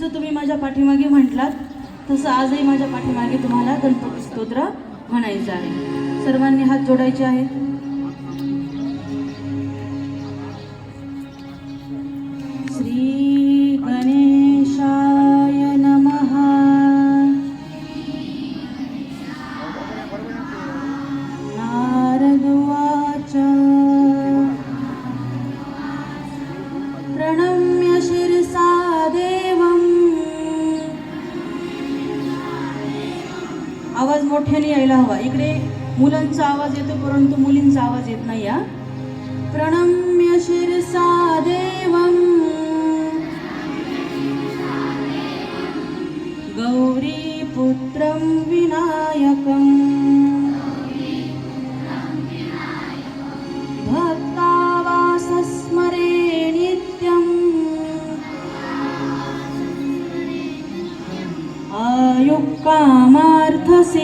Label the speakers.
Speaker 1: जसं तुम्ही माझ्या पाठीमागे म्हटलात तसं आजही माझ्या पाठीमागे तुम्हाला गणपती स्तोत्र म्हणायचं आहे. सर्वांनी हात जोडायचे आहेत. श्री गणेशाय नमः. नारद उवाच प्रणम्य शिरसा देवम्. आवाज मोठ्याने यायला हवा. इकडे मुलांचा आवाज येतो परंतु मुलींचा आवाज येत नाही. प्रणम्य शिरसा देवम् गौरीपुत्रं विनायकम् भक्तावासस्मरे नित्यम् आयुक्कामार्थसिद्धिदम्.